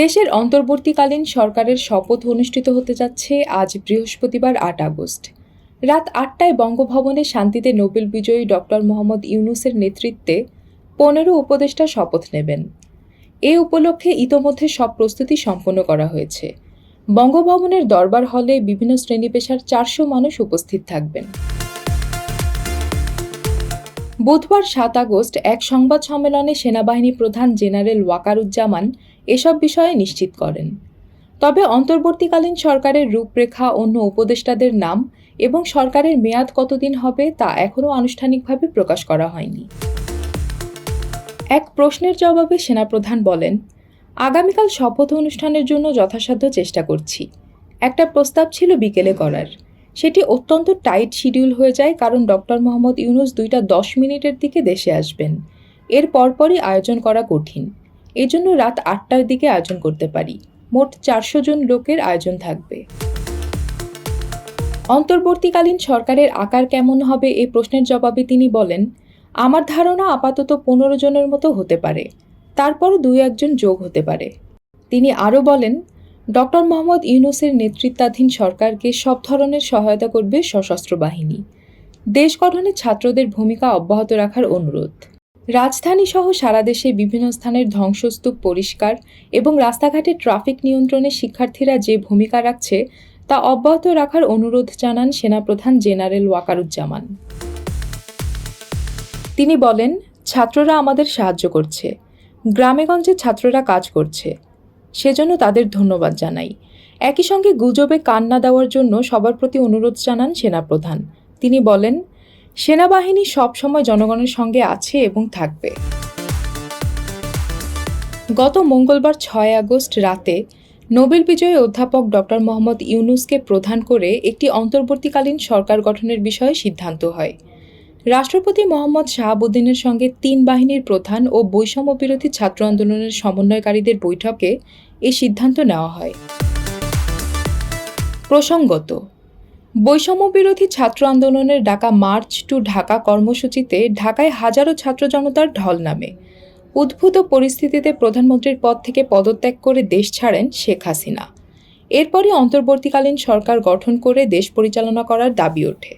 দেশের অন্তর্বর্তীকালীন সরকারের শপথ অনুষ্ঠিত হতে যাচ্ছে আজ বৃহস্পতিবার ৮ আগস্ট। রাত ৮টায় বঙ্গভবনে শান্তিতে নোবেল বিজয়ী ডক্টর মোহাম্মদ ইউনূসের নেতৃত্বে ১৫ উপদেষ্টা শপথ নেবেন। এ উপলক্ষে ইতোমধ্যে সব প্রস্তুতি সম্পন্ন করা হয়েছে। বঙ্গভবনের দরবার হলে বিভিন্ন শ্রেণী-পেশার ৪০০ মানুষ উপস্থিত থাকবেন। বুধবার ৭ আগস্ট এক সংবাদ সম্মেলনে সেনাবাহিনী প্রধান জেনারেল ওয়াকারুজ্জামান এসব বিষয়ে নিশ্চিত করেন। তবে অন্তর্বর্তীকালীন সরকারের রূপরেখা, অন্য উপদেষ্টাদের নাম এবং সরকারের মেয়াদ কতদিন হবে তা এখনও আনুষ্ঠানিকভাবে প্রকাশ করা হয়নি। এক প্রশ্নের জবাবে সেনাপ্রধান বলেন, আগামীকাল শপথ অনুষ্ঠানের জন্য যথাসাধ্য চেষ্টা করছি। একটা প্রস্তাব ছিল বিকেলে করার, সেটি অত্যন্ত টাইট শিডিউল হয়ে যায়, কারণ ডক্টর মোহাম্মদ ইউনূস ২টা ১০ মিনিটের দিকে দেশে আসবেন। এর পরপরই আয়োজন করা কঠিন। এজন্য রাত ৮টার দিকে আয়োজন করতে পারি। মোট ৪০০ জন লোকের আয়োজন থাকবে। অন্তর্বর্তীকালীন সরকারের আকার কেমন হবে এই প্রশ্নের জবাবে তিনি বলেন, আমার ধারণা আপাতত ১৫ জনের মতো হতে পারে, তারপরও ২-১ জন যোগ হতে পারে। তিনি আরও বলেন, ডক্টর মোহাম্মদ ইউনূসের নেতৃত্বাধীন সরকারকে সব ধরনের সহায়তা করবে সশস্ত্র বাহিনী। দেশ গঠনে ছাত্রদের ভূমিকা অব্যাহত রাখার অনুরোধ। রাজধানীসহ সারা দেশে বিভিন্ন স্থানের ধ্বংসস্তূপ পরিষ্কার এবং রাস্তাঘাটে ট্রাফিক নিয়ন্ত্রণে শিক্ষার্থীরা যে ভূমিকা রাখছে তা অব্যাহত রাখার অনুরোধ জানান সেনাপ্রধান জেনারেল ওয়াকারুজ্জামান। তিনি বলেন, ছাত্ররা আমাদের সাহায্য করছে, গ্রামেগঞ্জে ছাত্ররা কাজ করছে, সেজন্য তাদের ধন্যবাদ জানাই। একই সঙ্গে গুজবে কান না দেওয়ার জন্য সবার প্রতি অনুরোধ জানান সেনাপ্রধান। তিনি বলেন, সেনাবাহিনী সবসময় জনগণের সঙ্গে আছে এবং থাকবে। গত মঙ্গলবার ৬ আগস্ট রাতে নোবেল বিজয়ী অধ্যাপক ডক্টর মোহাম্মদ ইউনূসকে প্রধান করে একটি অন্তর্বর্তীকালীন সরকার গঠনের বিষয়ে সিদ্ধান্ত হয়। রাষ্ট্রপতি মোহাম্মদ শাহাবুদ্দিনের সঙ্গে ৩ বাহিনীর প্রধান ও বৈষম্যবিরোধী ছাত্র আন্দোলনের সমন্বয়কারীদের বৈঠকে এই সিদ্ধান্ত নেওয়া হয়। প্রসঙ্গত, বৈষম্যবিরোধী ছাত্র আন্দোলনের ডাকা মার্চ টু ঢাকা কর্মসূচিতে ঢাকায় হাজারো ছাত্র জনতার ঢল নামে। উদ্ভূত পরিস্থিতিতে প্রধানমন্ত্রীর পদ থেকে পদত্যাগ করে দেশ ছাড়েন শেখ হাসিনা। এরপরই অন্তর্বর্তীকালীন সরকার গঠন করে দেশ পরিচালনা করার দাবি ওঠে।